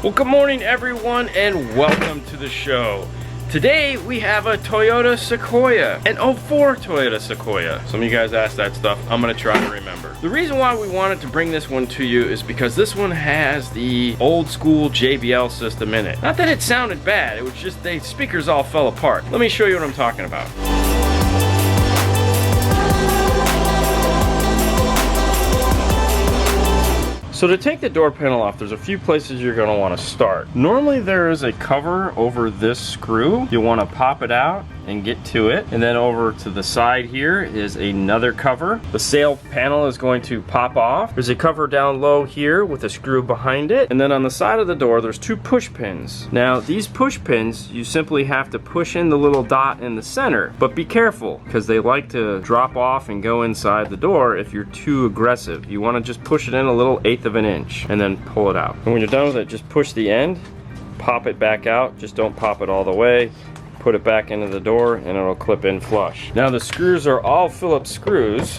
Well, good morning everyone and welcome to the show. Today we have a Toyota Sequoia, an 04 Toyota Sequoia. Some of you guys asked that stuff. I'm gonna try to remember. The reason why we wanted to bring this one to you is because this one has the old school JBL system in it. Not that it sounded bad, it was just the speakers all fell apart. Let me show you what I'm talking about. So to take the door panel off, there's a few places you're going to want to start. Normally there is a cover over this screw. You'll want to pop it out and get to it. And then over to the side here is another cover. The sail panel is going to pop off. There's a cover down low here with a screw behind it. And then on the side of the door, there's two push pins. Now these push pins, you simply have to push in the little dot in the center. But be careful, because they like to drop off and go inside the door if you're too aggressive. You want to just push it in a little 1/8 of an inch and then pull it out. And when you're done with it, just push the end, pop it back out. Just don't pop it all the way. Put it back into the door and it'll clip in flush. Now the screws are all Phillips screws.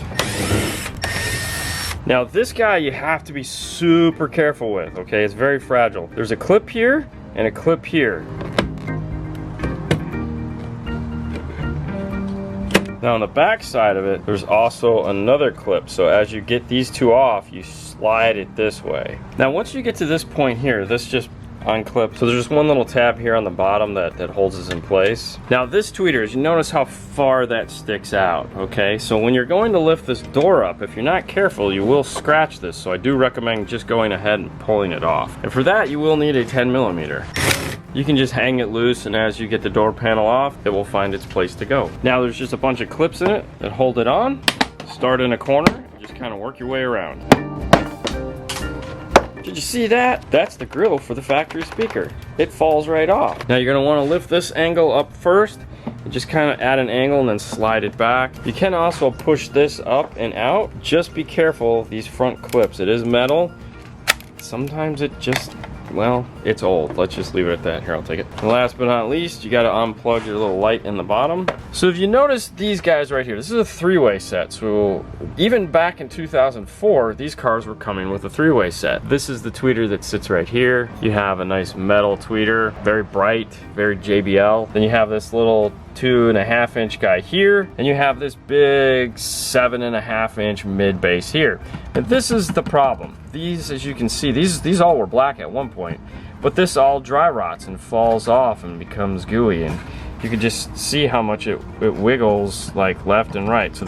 Now this guy you have to be super careful with, okay? It's very fragile. There's a clip here and a clip here. Now on the back side of it, there's also another clip. So as you get these two off, you slide it this way. Now once you get to this point here, this just unclipped. So there's just one little tab here on the bottom that holds this in place. Now this tweeters, you notice how far that sticks out, okay? So when you're going to lift this door up, if you're not careful, you will scratch this. So I do recommend just going ahead and pulling it off. And for that, you will need a 10mm. You can just hang it loose, and as you get the door panel off, it will find its place to go. Now there's just a bunch of clips in it that hold it on. Start in a corner, and just kind of work your way around. Did you see that? That's the grill for the factory speaker. It falls right off. Now you're gonna wanna lift this angle up first, and just kind of add an angle and then slide it back. You can also push this up and out. Just be careful, these front clips. It is metal. Sometimes it just, well, it's old. Let's just leave it at that. Here, I'll take it. And last but not least, you gotta unplug your little light in the bottom. So if you notice these guys right here, this is a three-way set. So even back in 2004, these cars were coming with a three-way set. This is the tweeter that sits right here. You have a nice metal tweeter, very bright, very JBL. Then you have this little 2.5-inch guy here, and you have this big 7.5-inch mid base here. And this is the problem. These, as you can see, these all were black at one point, but this all dry rots and falls off and becomes gooey, and you can just see how much it wiggles like left and right. So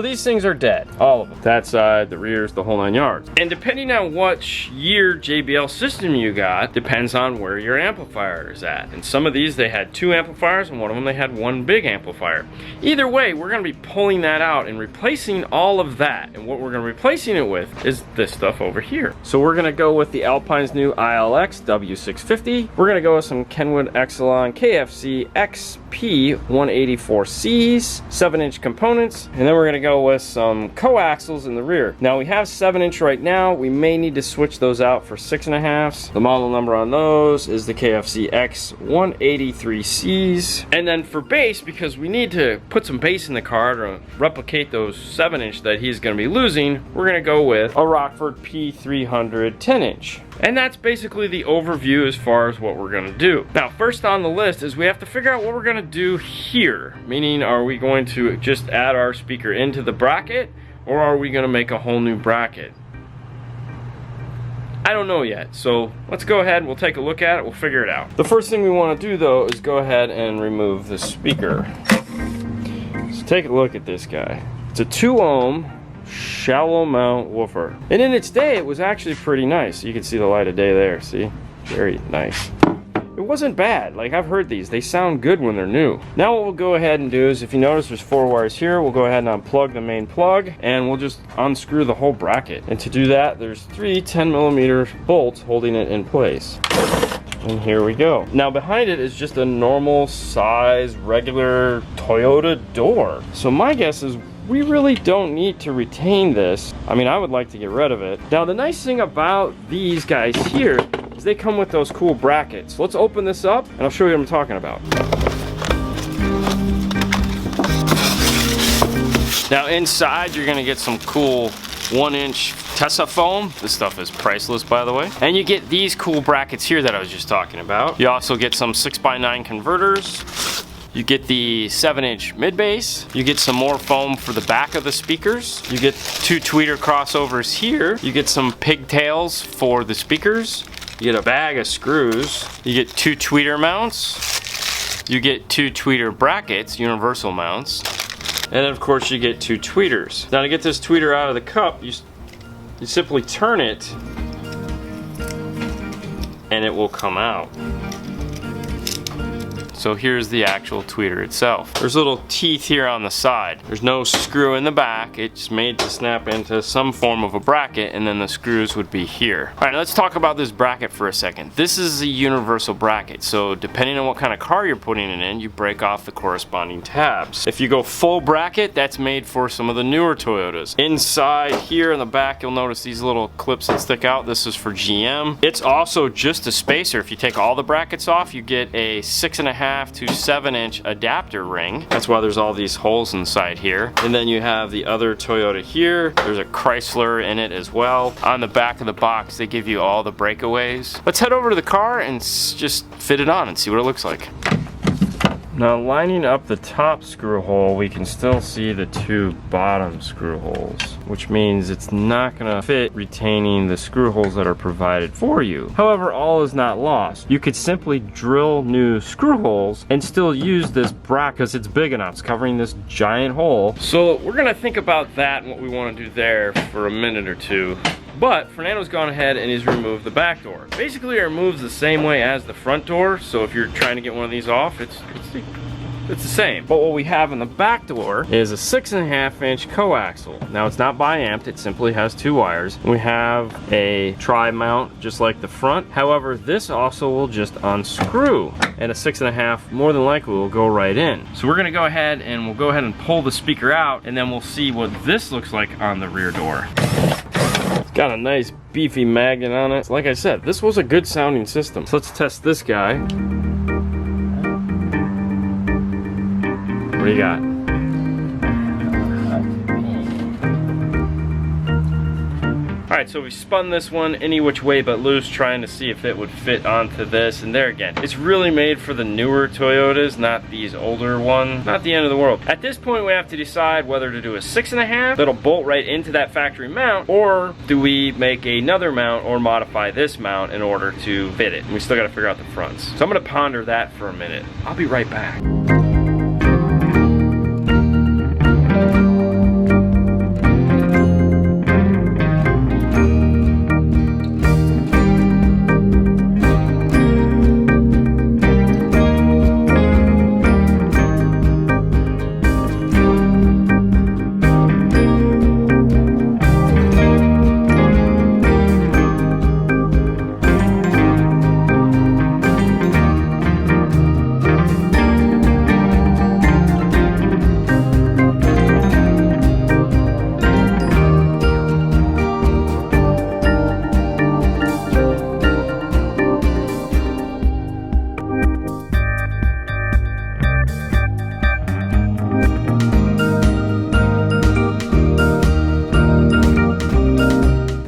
these things are dead, all of them. That side, the rears, the whole 9 yards. And depending on what year JBL system you got, depends on where your amplifier is at. And some of these, they had 2 amplifiers, and one of them they had 1 big amplifier. Either way, we're gonna be pulling that out and replacing all of that. And what we're gonna be replacing it with is this stuff over here. So we're gonna go with the Alpine's new ILX W650. We're gonna go with some Kenwood Exelon KFC XP 184Cs, 7-inch components, and then we're gonna go with some coaxials in the rear. Now we have 7-inch right now. We may need to switch those out for 6.5s. The model number on those is the KFC X 183Cs. And then for bass, because we need to put some bass in the car to replicate those 7-inch that he's going to be losing, we're going to go with a Rockford P300 10-inch. And that's basically the overview as far as what we're gonna do. Now, first on the list is we have to figure out what we're gonna do here. Meaning, are we going to just add our speaker into the bracket, or are we gonna make a whole new bracket? I don't know yet, so let's go ahead, we'll take a look at it, we'll figure it out. The first thing we wanna do though is go ahead and remove the speaker. So take a look at this guy. It's a 2-ohm shallow mount woofer, and in its day it was actually pretty nice. You can see the light of day there, see? Very nice. It wasn't bad. Like, I've heard these, they sound good when they're new. Now what we'll go ahead and do is, if you notice there's 4 wires here, we'll go ahead and unplug the main plug, and we'll just unscrew the whole bracket. And to do that, there's 3 10mm bolts holding it in place. And here we go. Now behind it is just a normal size, regular Toyota door. So my guess is we really don't need to retain this. I mean, I would like to get rid of it. Now the nice thing about these guys here is they come with those cool brackets. Let's open this up and I'll show you what I'm talking about. Now inside you're gonna get some cool 1-inch Tessa foam. This stuff is priceless, by the way. And you get these cool brackets here that I was just talking about. You also get some 6x9 converters. You get the 7-inch mid bass. You get some more foam for the back of the speakers. You get 2 tweeter crossovers here. You get some pigtails for the speakers. You get a bag of screws. You get 2 tweeter mounts. You get 2 tweeter brackets, universal mounts. And then of course you get 2 tweeters. Now to get this tweeter out of the cup, you simply turn it and it will come out. So here's the actual tweeter itself. There's little teeth here on the side. There's no screw in the back. It's made to snap into some form of a bracket, and then the screws would be here. All right, let's talk about this bracket for a second. This is a universal bracket, so depending on what kind of car you're putting it in, you break off the corresponding tabs. If you go full bracket, that's made for some of the newer Toyotas. Inside here in the back, you'll notice these little clips that stick out. This is for GM. It's also just a spacer. If you take all the brackets off, you get a 6.5 to 7-inch adapter ring. That's why there's all these holes inside here. And then you have the other Toyota here. There's a Chrysler in it as well. On the back of the box, they give you all the breakaways. Let's head over to the car and just fit it on and see what it looks like. Now lining up the top screw hole, we can still see the 2 bottom screw holes, which means it's not gonna fit retaining the screw holes that are provided for you. However, all is not lost. You could simply drill new screw holes and still use this bracket because it's big enough. It's covering this giant hole. So we're gonna think about that and what we wanna do there for a minute or two. But Fernando's gone ahead and he's removed the back door. Basically it removes the same way as the front door, so if you're trying to get one of these off, it's the same. But what we have in the back door is a 6.5-inch coaxial. Now it's not bi-amped, it simply has 2 wires. We have a tri-mount just like the front. However, this also will just unscrew, and a 6.5 more than likely will go right in. So we're gonna go ahead and pull the speaker out, and then we'll see what this looks like on the rear door. It's got a nice beefy magnet on it. Like I said, this was a good sounding system. So let's test this guy. What do you got? Alright, so we spun this one any which way but loose, trying to see if it would fit onto this, and there again, it's really made for the newer Toyotas, not these older ones. Not the end of the world. At this point, we have to decide whether to do a 6.5 that'll bolt right into that factory mount, or do we make another mount or modify this mount in order to fit it. And we still gotta figure out the fronts. So I'm gonna ponder that for a minute. I'll be right back.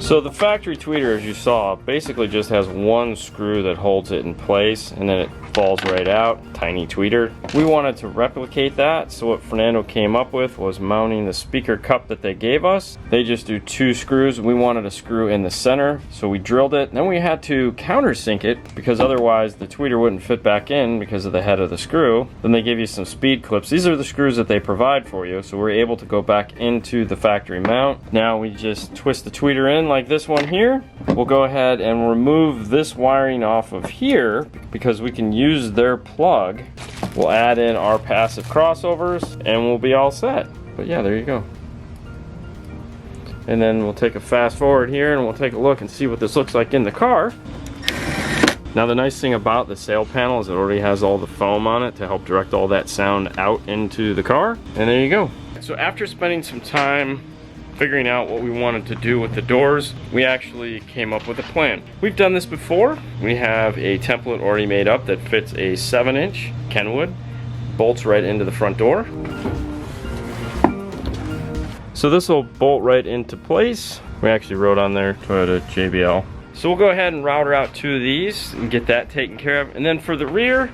So the factory tweeter, as you saw, basically just has one screw that holds it in place, and then it falls right out. Tiny tweeter. We wanted to replicate that, so what Fernando came up with was mounting the speaker cup that they gave us. They just do 2 screws. We wanted a screw in the center, so we drilled it. Then we had to countersink it because otherwise the tweeter wouldn't fit back in because of the head of the screw. Then they give you some speed clips. These are the screws that they provide for you, so we're able to go back into the factory mount. Now we just twist the tweeter in like this one here. We'll go ahead and remove this wiring off of here because we can use their plug. We'll add in our passive crossovers and we'll be all set. But yeah, there you go. And then we'll take a fast forward here and we'll take a look and see what this looks like in the car. Now the nice thing about the sail panel is it already has all the foam on it to help direct all that sound out into the car. And there you go. So after spending some time figuring out what we wanted to do with the doors, we actually came up with a plan. We've done this before. We have a template already made up that fits a 7-inch Kenwood, bolts right into the front door. So this will bolt right into place. We actually wrote on there Toyota JBL. So we'll go ahead and router out 2 of these and get that taken care of. And then for the rear,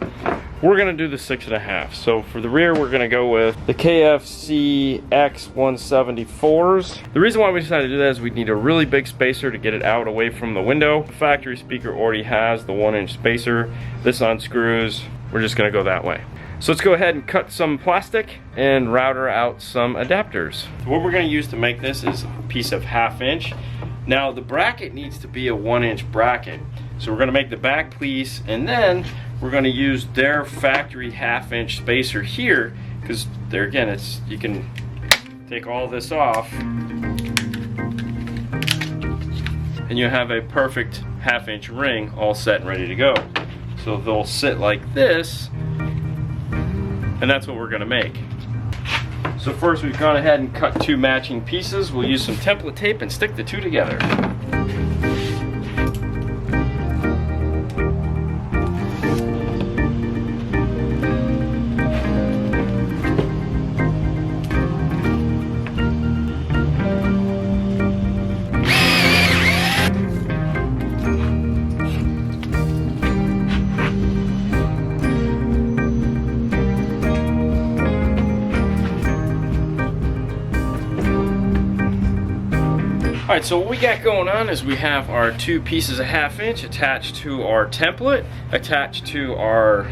we're gonna do the 6.5. So for the rear, we're gonna go with the KFC X174s. The reason why we decided to do that is we need a really big spacer to get it out away from the window. The factory speaker already has the 1-inch spacer. This unscrews. We're just gonna go that way. So let's go ahead and cut some plastic and router out some adapters. So what we're gonna use to make this is a piece of 1/2 inch. Now the bracket needs to be a 1-inch bracket. So we're gonna make the back piece, and then we're gonna use their factory 1/2 inch spacer here, because there again, you can take all this off and you have a perfect 1/2 inch ring all set and ready to go. So they'll sit like this, and that's what we're gonna make. So first we've gone ahead and cut 2 matching pieces. We'll use some template tape and stick the 2 together. Alright, so what we got going on is we have our 2 pieces of 1/2 inch attached to our template, attached to our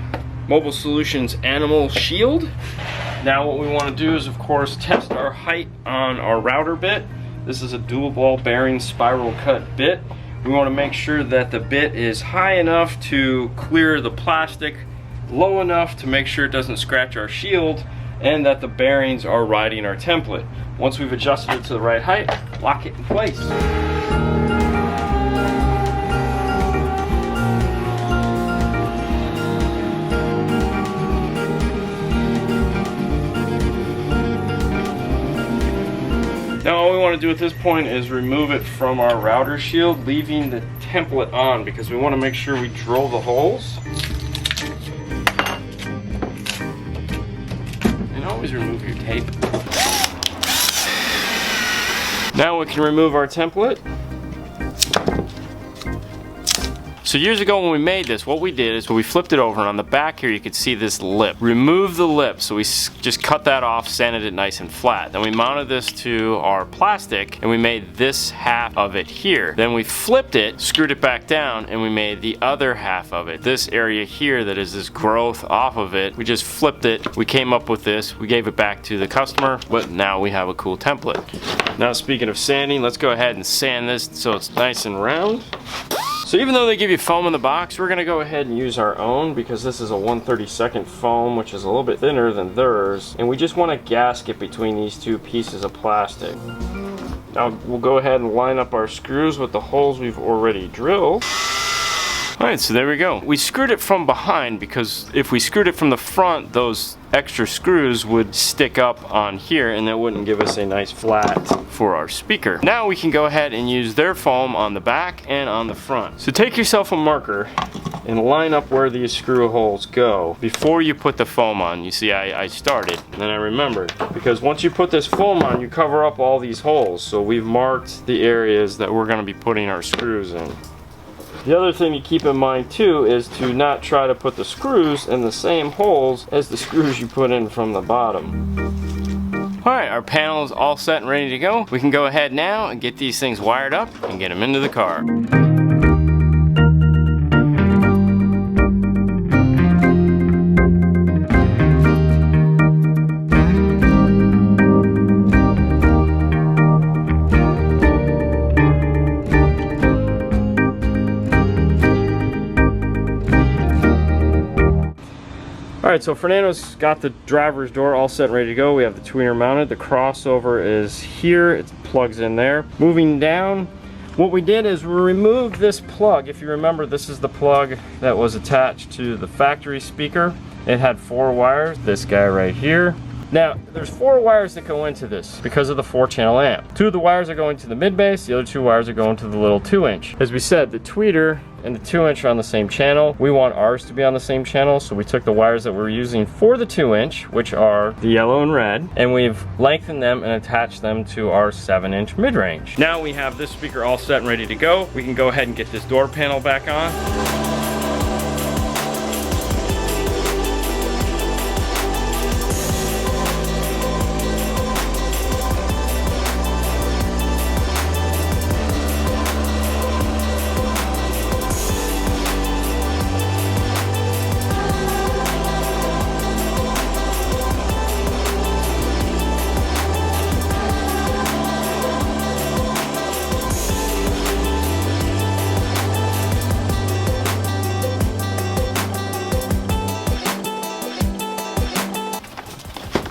Mobile Solutions animal shield. Now what we want to do is, of course, test our height on our router bit. This is a dual ball bearing spiral cut bit. We want to make sure that the bit is high enough to clear the plastic, low enough to make sure it doesn't scratch our shield, and that the bearings are riding our template. Once we've adjusted it to the right height, lock it in place. Now all we want to do at this point is remove it from our router shield, leaving the template on, because we want to make sure we drill the holes. And always remove your tape. Now we can remove our template. So years ago when we made this, what we did is we flipped it over, and on the back here you could see this lip. Remove the lip, so we just cut that off, sanded it nice and flat. Then we mounted this to our plastic, and we made this half of it here. Then we flipped it, screwed it back down, and we made the other half of it. This area here that is this growth off of it, we just flipped it. We came up with this, we gave it back to the customer, but now we have a cool template. Now speaking of sanding, let's go ahead and sand this so it's nice and round. So even though they give you foam in the box, we're gonna go ahead and use our own, because this is a 1/32 foam, which is a little bit thinner than theirs, and we just want a gasket between these 2 pieces of plastic. Now we'll go ahead and line up our screws with the holes we've already drilled. Alright, so there we go. We screwed it from behind, because if we screwed it from the front, those extra screws would stick up on here, and that wouldn't give us a nice flat for our speaker. Now we can go ahead and use their foam on the back and on the front. So take yourself a marker and line up where these screw holes go before you put the foam on. You see, I started and then I remembered, because once you put this foam on, you cover up all these holes. So we've marked the areas that we're going to be putting our screws in. The other thing to keep in mind too is to not try to put the screws in the same holes as the screws you put in from the bottom. Alright, our panel is all set and ready to go. We can go ahead now and get these things wired up and get them into the car. Alright, so Fernando's got the driver's door all set and ready to go. We have the tweener mounted. The crossover is here. It plugs in there. Moving down, what we did is we removed this plug. If you remember, this is the plug that was attached to the factory speaker. It had 4 wires. This guy right here, Now, there's 4 wires that go into this because of the 4-channel amp. 2 of the wires are going to the mid bass, the other 2 wires are going to the little 2-inch. As we said, the tweeter and the 2-inch are on the same channel. We want ours to be on the same channel, so we took the wires that we're using for the 2-inch, which are the yellow and red, and we've lengthened them and attached them to our 7-inch mid-range. Now we have this speaker all set and ready to go. We can go ahead and get this door panel back on.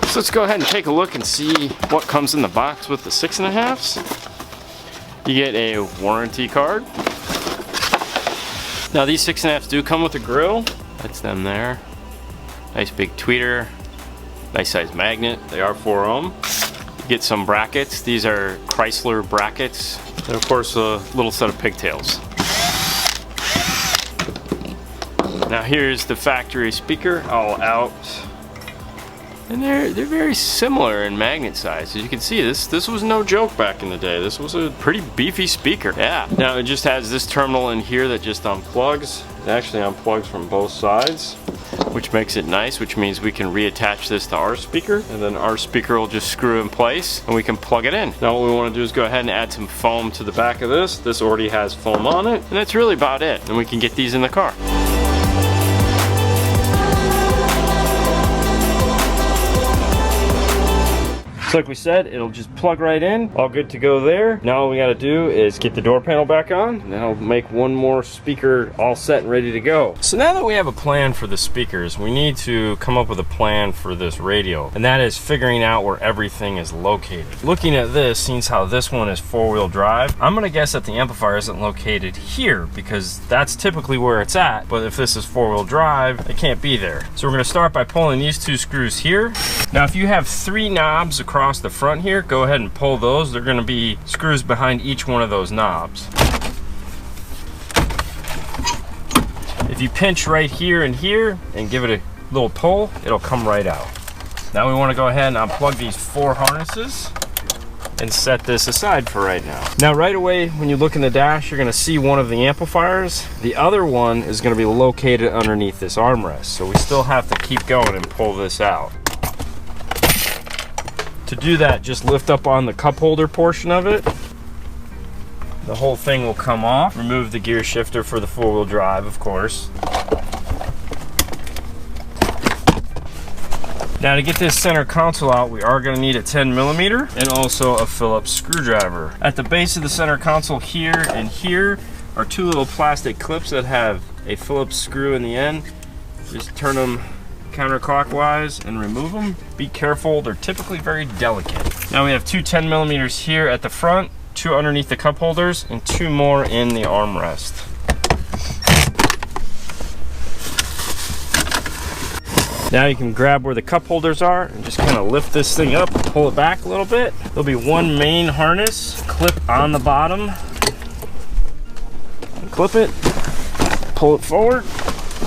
So let's go ahead and take a look and see what comes in the box with the 6.5s. You get a warranty card. Now these 6.5s do come with a grill. That's them there. Nice big tweeter. Nice size magnet. They are 4 ohm. You get some brackets. These are Chrysler brackets. And of course a little set of pigtails. Now here's the factory speaker all out. And they're very similar in magnet size. As you can see, this was no joke back in the day. This was a pretty beefy speaker. Yeah. Now it just has this terminal in here that just unplugs. It actually unplugs from both sides, which makes it nice, which means we can reattach this to our speaker, and then our speaker will just screw in place and we can plug it in. Now what we want to do is go ahead and add some foam to the back of this. This already has foam on it, and that's really about it. And we can get these in the car. So like we said, it'll just plug right in, all good to go there. Now all we gotta do is get the door panel back on, and that'll make one more speaker all set and ready to go. So now that we have a plan for the speakers, we need to come up with a plan for this radio, and that is figuring out where everything is located. Looking at this, since how this one is 4-wheel drive, I'm gonna guess that the amplifier isn't located here, because that's typically where it's at, but if this is 4-wheel drive, it can't be there. So we're gonna start by pulling these 2 screws here. Now if you have 3 knobs across the front here, go ahead and pull those. They're going to be screws behind each one of those knobs. If you pinch right here and here and give it a little pull, it'll come right out. Now we want to go ahead and unplug these 4 harnesses and set this aside for right now. Now right away when you look in the dash, you're going to see one of the amplifiers. The other one is going to be located underneath this armrest, so we still have to keep going and pull this out. To do that, just lift up on the cup holder portion of it. The whole thing will come off. Remove the gear shifter for the 4-wheel drive, of course. Now to get this center console out, we are going to need a 10mm and also a Phillips screwdriver. At the base of the center console here and here are 2 little plastic clips that have a Phillips screw in the end. Just turn them counterclockwise and remove them. Be careful, they're typically very delicate. Now we have 2 10mm here at the front, 2 underneath the cup holders, and 2 more in the armrest. Now you can grab where the cup holders are and just kind of lift this thing up, pull it back a little bit. There'll be 1 main harness, clip on the bottom, clip it, pull it forward.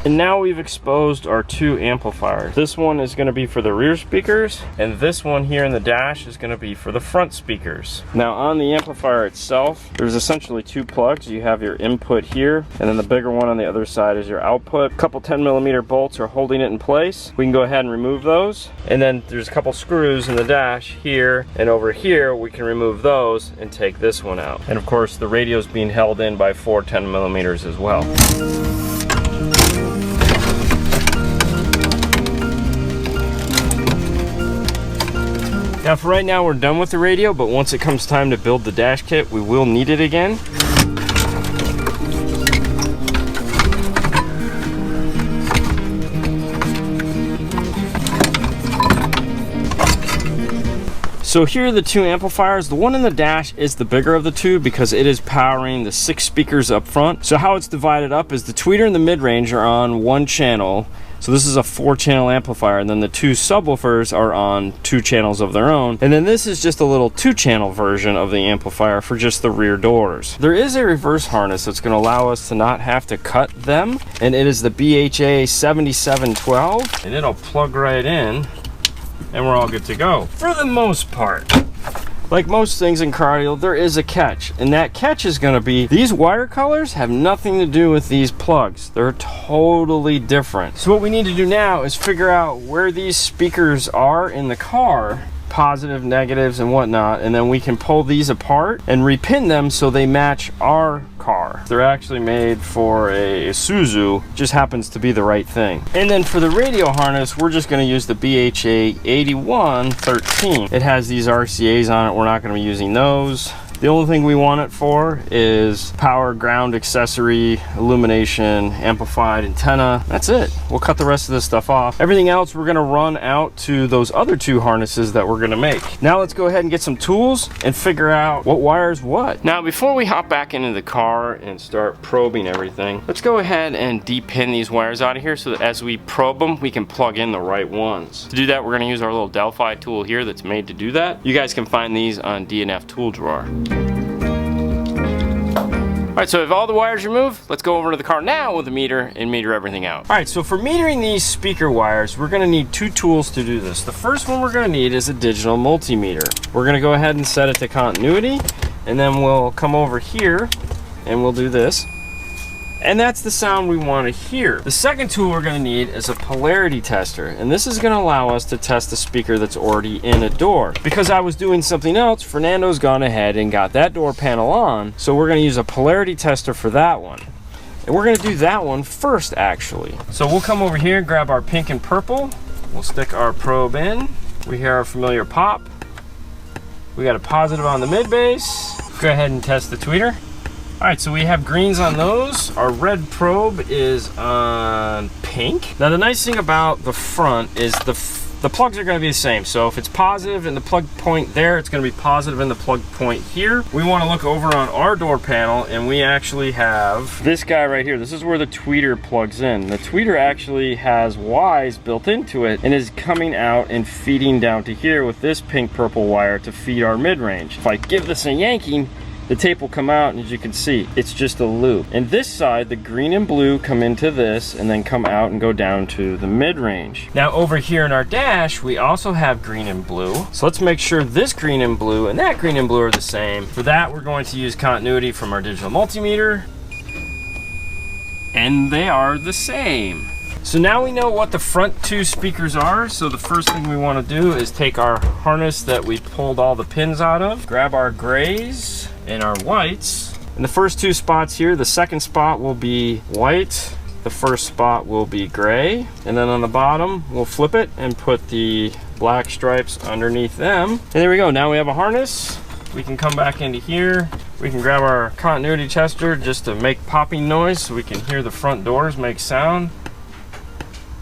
And now we've exposed our 2 amplifiers. This one is going to be for the rear speakers, and this one here in the dash is going to be for the front speakers. Now on the amplifier itself, there's essentially 2 plugs. You have your input here, and then the bigger one on the other side is your output. A couple 10mm bolts are holding it in place. We can go ahead and remove those. And then there's a couple screws in the dash here, and over here we can remove those and take this one out. And of course the radio is being held in by 4 10mm as well. Now for right now we're done with the radio, but once it comes time to build the dash kit, we will need it again. So here are the 2 amplifiers. The one in the dash is the bigger of the 2 because it is powering the 6 speakers up front. So how it's divided up is the tweeter and the mid-range are on 1 channel. So this is a 4-channel amplifier, and then the 2 subwoofers are on 2 channels of their own. And then this is just a little 2-channel version of the amplifier for just the rear doors. There is a reverse harness that's going to allow us to not have to cut them, and it is the BHA 7712, and it'll plug right in, and we're all good to go for the most part. Like most things in car audio, there is a catch, and that catch is going to be these wire colors have nothing to do with these plugs. They're totally different. So what we need to do now is figure out where these speakers are in the car, positive, negatives, and whatnot, and then we can pull these apart and repin them so they match our car. They're actually made for a Isuzu, just happens to be the right thing. And then for the radio harness, we're just going to use the BHA 8113. It has these RCAs on it. We're not going to be using those. The only thing we want it for is power, ground, accessory, illumination, amplified antenna. That's it. We'll cut the rest of this stuff off. Everything else we're gonna run out to those other 2 harnesses that we're gonna make. Now let's go ahead and get some tools and figure out what wires what. Now before we hop back into the car and start probing everything, let's go ahead and depin these wires out of here so that as we probe them, we can plug in the right ones. To do that, we're gonna use our little Delphi tool here that's made to do that. You guys can find these on D&F Tool Drawer. All right, so if all the wires removed, let's go over to the car now with a meter and meter everything out. All right, so for metering these speaker wires, we're gonna need 2 tools to do this. The first one we're gonna need is a digital multimeter. We're gonna go ahead and set it to continuity, and then we'll come over here and we'll do this. And that's the sound we want to hear. The second tool we're going to need is a polarity tester, and this is going to allow us to test the speaker that's already in a door. Because I was doing something else, Fernando's gone ahead and got that door panel on, so we're going to use a polarity tester for that one. And we're going to do that one first, actually. So we'll come over here, grab our pink and purple, we'll stick our probe in, we hear our familiar pop, we got a positive on the mid bass, go ahead and test the tweeter. All right, so we have greens on those. Our red probe is on pink. Now the nice thing about the front is the plugs are gonna be the same. So if it's positive in the plug point there, it's gonna be positive in the plug point here. We wanna look over on our door panel, and we actually have this guy right here. This is where the tweeter plugs in. The tweeter actually has Ys built into it and is coming out and feeding down to here with this pink purple wire to feed our mid-range. If I give this a yanking, the tape will come out, and as you can see, it's just a loop. And this side, the green and blue come into this and then come out and go down to the mid-range. Now over here in our dash, we also have green and blue. So let's make sure this green and blue and that green and blue are the same. For that, we're going to use continuity from our digital multimeter. And they are the same. So now we know what the front 2 speakers are. So the first thing we want to do is take our harness that we pulled all the pins out of, grab our grays and our whites. In the first 2 spots here, the second spot will be white, the first spot will be gray, and then on the bottom, we'll flip it and put the black stripes underneath them. And there we go, now we have a harness. We can come back into here. We can grab our continuity tester just to make popping noise so we can hear the front doors make sound.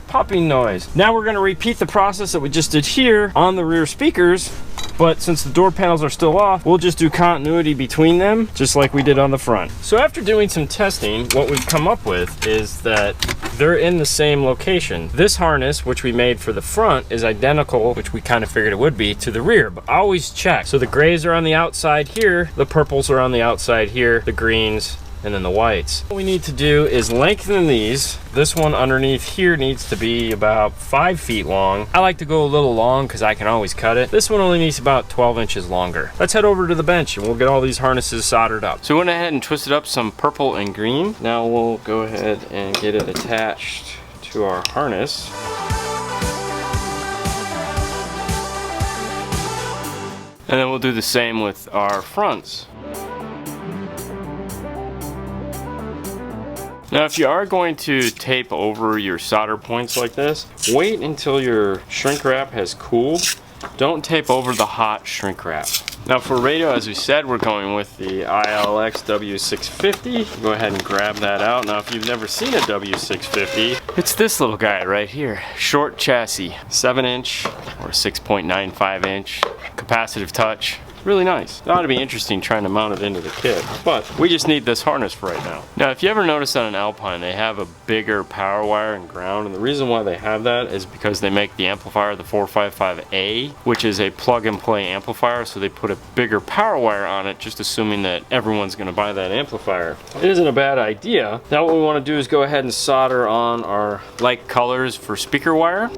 Popping noise. Now we're going to repeat the process that we just did here on the rear speakers, but since the door panels are still off, we'll just do continuity between them, just like we did on the front. So after doing some testing, what we've come up with is that they're in the same location. This harness, which we made for the front, is identical, which we kind of figured it would be, to the rear, but always check. So the grays are on the outside here, the purples are on the outside here, the greens, and then the whites. What we need to do is lengthen these. This one underneath here needs to be about 5 feet long. I like to go a little long because I can always cut it. This one only needs about 12 inches longer. Let's head over to the bench and we'll get all these harnesses soldered up. So we went ahead and twisted up some purple and green. Now we'll go ahead and get it attached to our harness. And then we'll do the same with our fronts. Now if you are going to tape over your solder points like this, wait until your shrink wrap has cooled. Don't tape over the hot shrink wrap. Now for radio, as we said, we're going with the ILX W650. Go ahead and grab that out. Now if you've never seen a W650, it's this little guy right here. Short chassis, 7-inch or 6.95-inch, capacitive touch. Really nice. It ought to be interesting trying to mount it into the kit, but we just need this harness for right now. Now, if you ever notice on an Alpine, they have a bigger power wire and ground, and the reason why they have that is because they make the amplifier, the 455A, which is a plug-and-play amplifier, so they put a bigger power wire on it, just assuming that everyone's going to buy that amplifier. It isn't a bad idea. Now what we want to do is go ahead and solder on our like colors for speaker wire.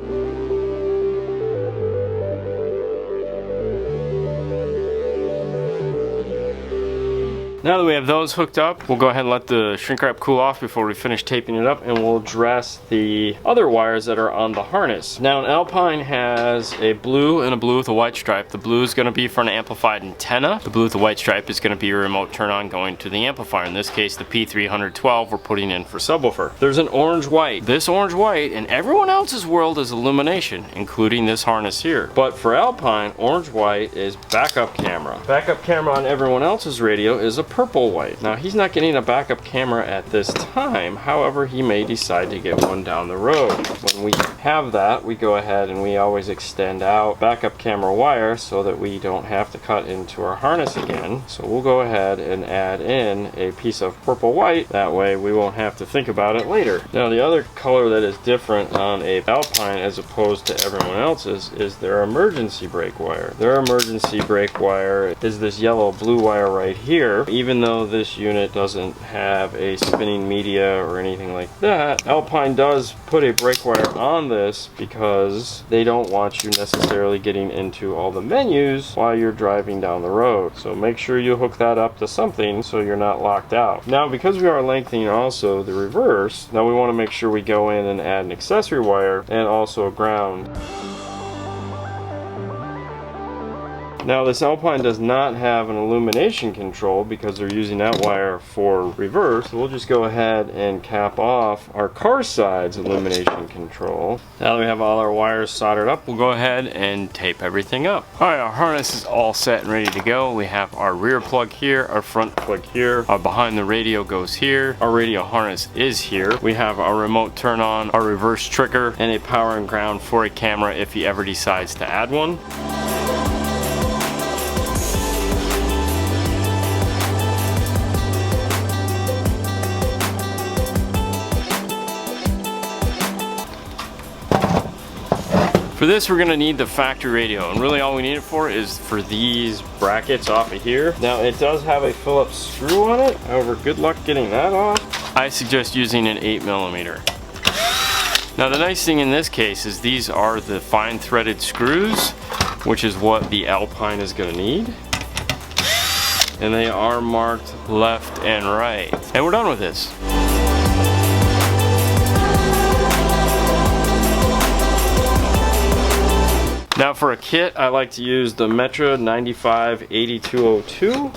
Now that we have those hooked up, we'll go ahead and let the shrink wrap cool off before we finish taping it up, and we'll address the other wires that are on the harness. Now, an Alpine has a blue and a blue with a white stripe. The blue is going to be for an amplified antenna. The blue with the white stripe is going to be a remote turn on going to the amplifier. In this case, the P312 we're putting in for subwoofer. There's an orange-white. This orange-white in everyone else's world is illumination, including this harness here. But for Alpine, orange-white is backup camera. Backup camera on everyone else's radio is a purple white. Now he's not getting a backup camera at this time, however he may decide to get one down the road. When we have that, we go ahead and we always extend out backup camera wire so that we don't have to cut into our harness again. So we'll go ahead and add in a piece of purple white, that way we won't have to think about it later. Now the other color that is different on a Alpine as opposed to everyone else's is their emergency brake wire. Their emergency brake wire is this yellow blue wire right here. Even though this unit doesn't have a spinning media or anything like that, Alpine does put a brake wire on this because they don't want you necessarily getting into all the menus while you're driving down the road. So make sure you hook that up to something so you're not locked out. Now, because we are lengthening also the reverse, now we want to make sure we go in and add an accessory wire and also a ground. Now this Alpine does not have an illumination control because they're using that wire for reverse. So we'll just go ahead and cap off our car side's illumination control. Now that we have all our wires soldered up, we'll go ahead and tape everything up. Alright, our harness is all set and ready to go. We have our rear plug here, our front plug here, our behind the radio goes here, our radio harness is here. We have our remote turn on, our reverse trigger, and a power and ground for a camera if he ever decides to add one. For this, we're going to need the factory radio, and really all we need it for is for these brackets off of here. Now, it does have a Phillips screw on it, however, good luck getting that off. I suggest using an 8mm. Now, the nice thing in this case is these are the fine threaded screws, which is what the Alpine is going to need. And they are marked left and right. And we're done with this. Now for a kit, I like to use the Metra 958202.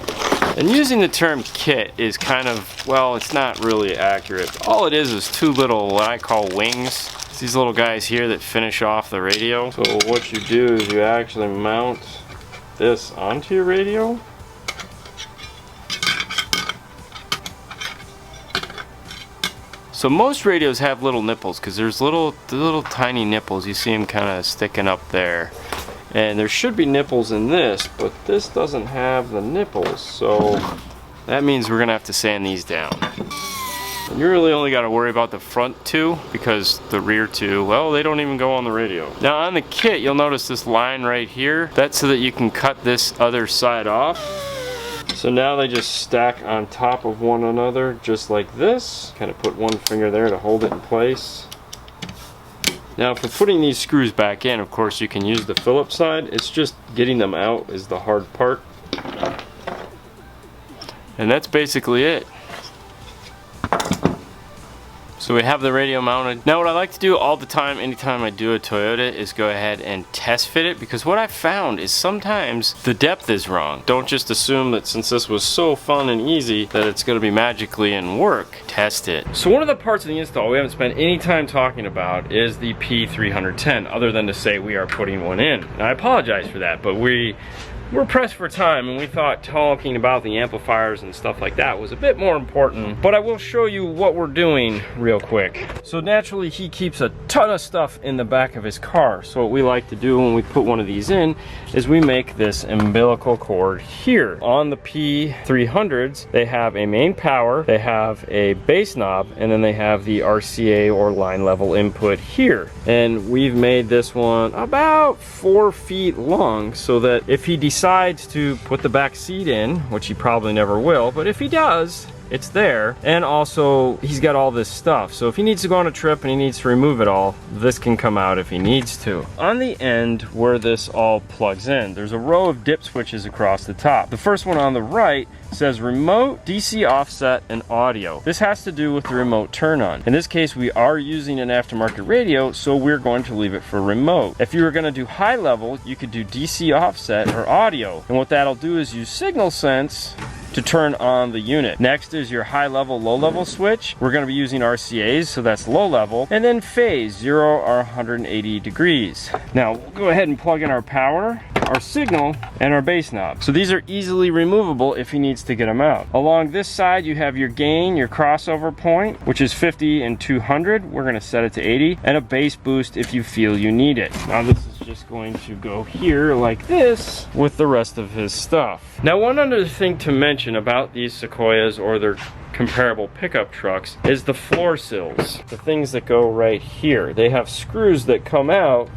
And using the term kit is kind of, well, it's not really accurate. All it is two little, what I call wings. It's these little guys here that finish off the radio. So what you do is you actually mount this onto your radio. So most radios have little nipples because there's little tiny nipples. You see them kind of sticking up there. And there should be nipples in this, but this doesn't have the nipples. So that means we're gonna have to sand these down. And you really only gotta worry about the front two because the rear two, well, they don't even go on the radio. Now on the kit, you'll notice this line right here. That's so that you can cut this other side off. So now they just stack on top of one another just like this. Kind of put one finger there to hold it in place. Now for putting these screws back in, of course you can use the Phillips side. It's just getting them out is the hard part. And that's basically it. So we have the radio mounted. Now what I like to do all the time, anytime I do a Toyota, is go ahead and test fit it, because what I've found is sometimes the depth is wrong. Don't just assume that since this was so fun and easy that it's going to be magically in work. Test it. So one of the parts of the install we haven't spent any time talking about is the P310, other than to say we are putting one in. And I apologize for that, but we we're pressed for time, and we thought talking about the amplifiers and stuff like that was a bit more important. But I will show you what we're doing real quick. So naturally, he keeps a ton of stuff in the back of his car. So what we like to do when we put one of these in is we make this umbilical cord here. On the P300s, they have a main power, they have a bass knob, and then they have the RCA or line level input here. And we've made this one about 4 feet long, so that if he decides to put the back seat in, which he probably never will, but if he does, it's there. And also, he's got all this stuff. So if he needs to go on a trip and he needs to remove it all, this can come out if he needs to. On the end where this all plugs in, there's a row of dip switches across the top. The first one on the right says remote, DC offset, and audio. This has to do with the remote turn on. In this case, we are using an aftermarket radio, so we're going to leave it for remote. If you were going to do high level, you could do DC offset or audio. And what that'll do is use signal sense to turn on the unit. Next is your high level, low level switch. We're gonna be using RCAs, so that's low level. And then phase, 0 or 180 degrees. Now, we'll go ahead and plug in our power, our signal, and our bass knob. So these are easily removable if he needs to get them out. Along this side, you have your gain, your crossover point, which is 50 and 200. We're gonna set it to 80, and a bass boost if you feel you need it. Now this is just going to go here like this with the rest of his stuff. Now, one other thing to mention about these Sequoias or their comparable pickup trucks is the floor sills, the things that go right here. They have screws that come out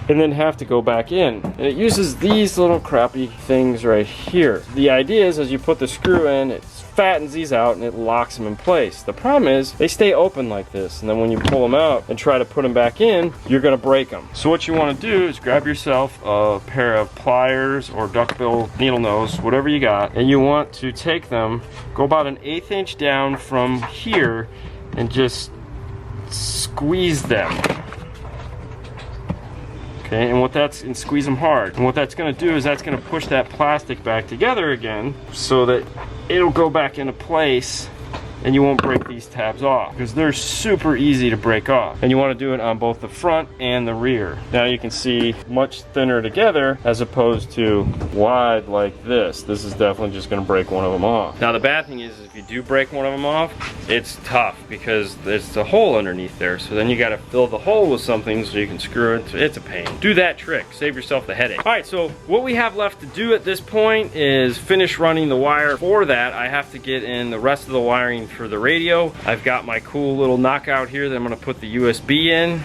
and then have to go back in, and it uses these little crappy things right here. The idea is, as you put the screw in, it fattens these out and it locks them in place. The problem is they stay open like this, and then when you pull them out and try to put them back in, you're gonna break them. So what you want to do is grab yourself a pair of pliers or duckbill needle nose, whatever you got, and you want to take them, go about 1/8 inch down from here, and just squeeze them. Okay, and squeeze them hard. And what that's gonna do is that's gonna push that plastic back together again so that it'll go back into place and you won't break these tabs off, because they're super easy to break off. And you want to do it on both the front and the rear. Now you can see much thinner together as opposed to wide like this. This is definitely just going to break one of them off. Now the bad thing is if you do break one of them off, it's tough because there's a hole underneath there. So then you got to fill the hole with something so you can screw it. It's a pain. Do that trick. Save yourself the headache. All right, so what we have left to do at this point is finish running the wire. For that, I have to get in the rest of the wiring for the radio. I've got my cool little knockout here that I'm going to put the USB in.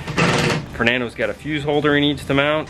Fernando's got a fuse holder he needs to mount.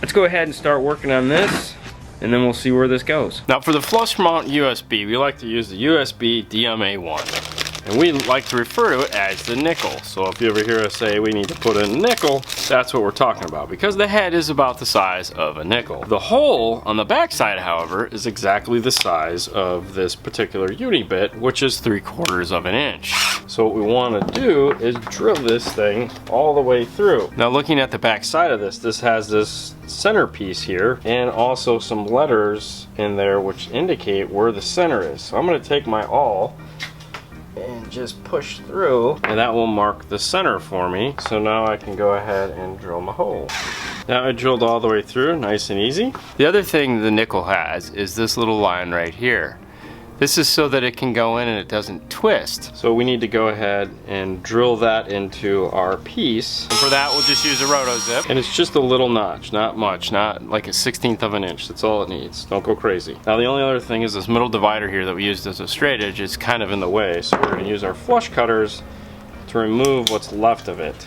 Let's go ahead and start working on this, and then we'll see where this goes. Now for the flush mount USB, we like to use the USB DMA1. And we like to refer to it as the nickel. So if you ever hear us say we need to put in a nickel, that's what we're talking about, because the head is about the size of a nickel. The hole on the back side, however, is exactly the size of this particular uni-bit, which is 3/4 of an inch. So what we want to do is drill this thing all the way through. Now looking at the back side of this has this centerpiece here and also some letters in there which indicate where the center is. So I'm going to take my awl and just push through, and that will mark the center for me. So now I can go ahead and drill my hole. Now I drilled all the way through, nice and easy. The other thing the nickel has is this little line right here. This is so that it can go in and it doesn't twist. So we need to go ahead and drill that into our piece. And for that, we'll just use a roto zip. And it's just a little notch, not much, not like a 1/16 of an inch. That's all it needs. Don't go crazy. Now the only other thing is this middle divider here that we used as a straight edge is kind of in the way. So we're gonna use our flush cutters to remove what's left of it.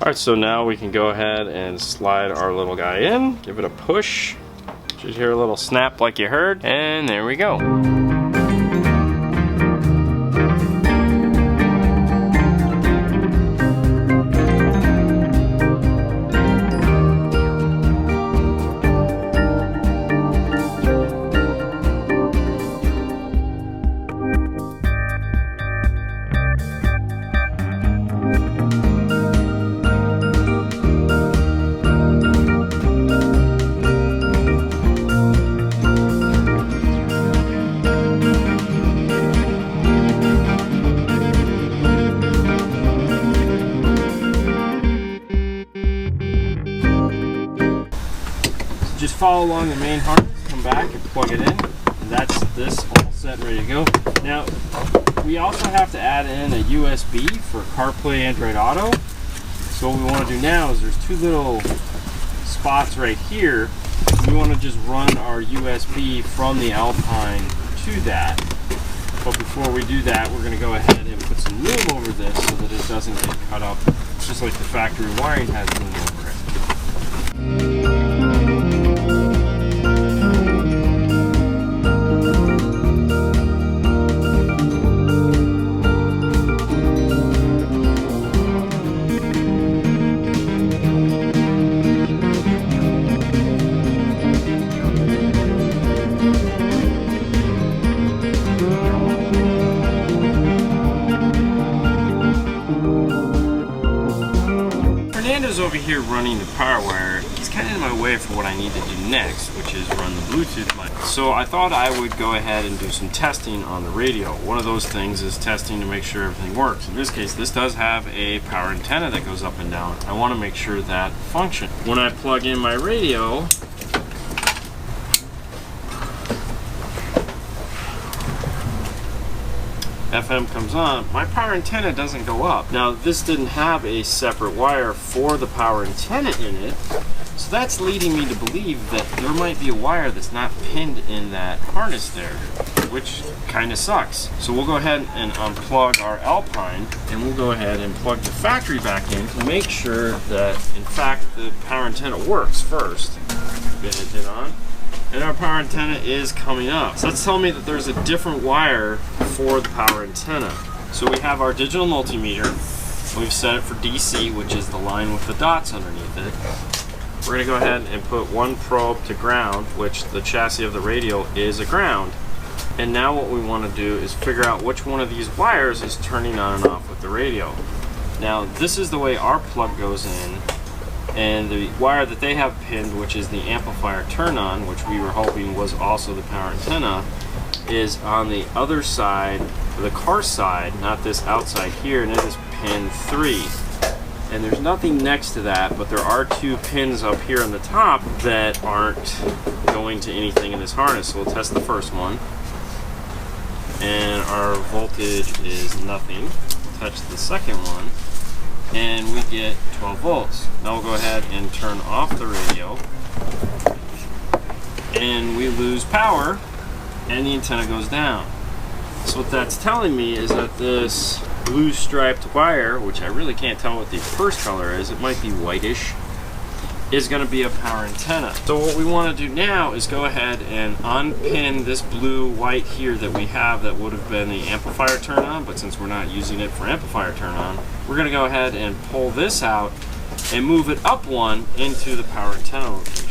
All right, so now we can go ahead and slide our little guy in, give it a push. Just hear a little snap like you heard, and there we go. just follow along the main harness, come back and plug it in, and that's this all set and ready to go. Now, we also have to add in a USB for CarPlay Android Auto. So what we want to do now is there's two little spots right here. We want to just run our USB from the Alpine to that. But before we do that, we're going to go ahead and put some lube over this so that it doesn't get cut up, just like the factory wiring has lube over it. Fernando's over here running the power wire. He's kind of in my way for what I need to do next, which is run the Bluetooth mic. So I thought I would go ahead and do some testing on the radio. One of those things is testing to make sure everything works. In this case, this does have a power antenna that goes up and down. I want to make sure that functions. When I plug in my radio, FM comes on, my power antenna doesn't go up. Now, this didn't have a separate wire for the power antenna in it, so that's leading me to believe that there might be a wire that's not pinned in that harness there, which kind of sucks. So we'll go ahead and unplug our Alpine, and we'll go ahead and plug the factory back in to make sure that, in fact, the power antenna works first. Get it on. And our power antenna is coming up. So that's telling me that there's a different wire for the power antenna. So we have our digital multimeter. We've set it for DC, which is the line with the dots underneath it. We're gonna go ahead and put one probe to ground, which the chassis of the radio is a ground. And now what we want to do is figure out which one of these wires is turning on and off with the radio. Now, this is the way our plug goes in. And the wire that they have pinned, which is the amplifier turn on, which we were hoping was also the power antenna, is on the other side, the car side, not this outside here, and it is pin 3. And there's nothing next to that, but there are two pins up here on the top that aren't going to anything in this harness. So we'll test the first one. And our voltage is nothing. Touch the second one, and we get 12 volts. Now we'll go ahead and turn off the radio, and we lose power, and the antenna goes down. So what that's telling me is that this blue striped wire, which I really can't tell what the first color is, it might be whitish, is going to be a power antenna. So what we want to do now is go ahead and unpin this blue white here that we have that would have been the amplifier turn on, but since we're not using it for amplifier turn on, we're going to go ahead and pull this out and move it up one into the power antenna location.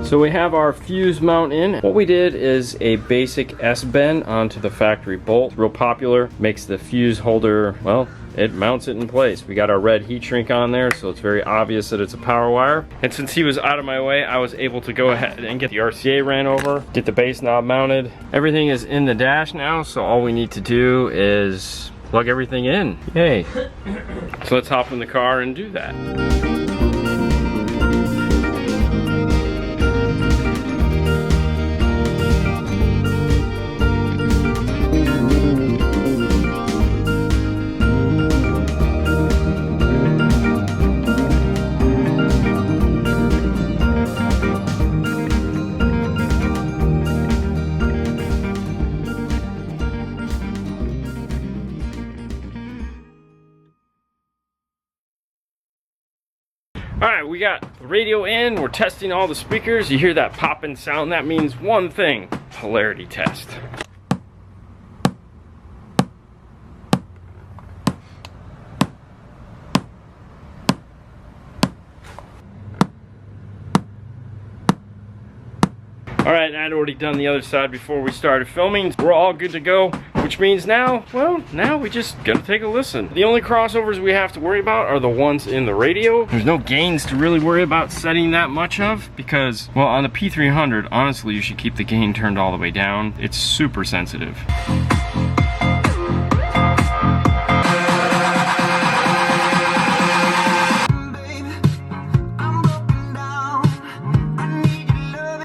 So we have our fuse mount in. What we did is a basic S-bend onto the factory bolt. Real popular, makes the fuse holder, well, it mounts it in place. We got our red heat shrink on there, so it's very obvious that it's a power wire. And since he was out of my way, I was able to go ahead and get the RCA ran over, get the base knob mounted. Everything is in the dash now, so all we need to do is plug everything in. Yay. So let's hop in the car and do that. Alright, we got the radio in, we're testing all the speakers. You hear that popping sound, that means one thing, polarity test. All right, I'd already done the other side before we started filming. We're all good to go, which means now, well, now we just gotta take a listen. The only crossovers we have to worry about are the ones in the radio. There's no gains to really worry about setting that much of because, well, on the P300, honestly, you should keep the gain turned all the way down. It's super sensitive.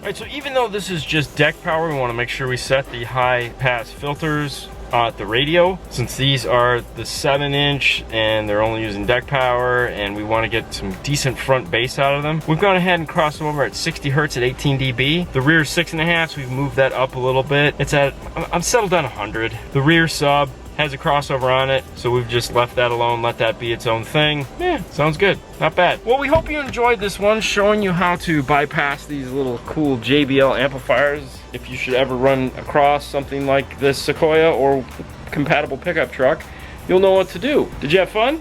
Alright, so even though this is just deck power, we want to make sure we set the high pass filters at the radio, since these are the 7-inch and they're only using deck power and we want to get some decent front bass out of them. We've gone ahead and crossed them over at 60 Hertz at 18 dB. The rear 6.5, so we've moved that up a little bit. It's at, I'm settled on 100. The rear sub has a crossover on it, so we've just left that alone, let that be its own thing. Yeah, sounds good, not bad. Well, we hope you enjoyed this one, showing you how to bypass these little cool JBL amplifiers if you should ever run across something like this Sequoia or compatible pickup truck. You'll know what to do. Did you have fun?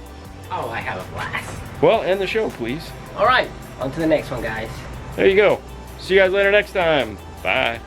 Oh, I have a blast. Well, end the show, please. All right, on to the next one, guys. There you go. See you guys later next time. Bye.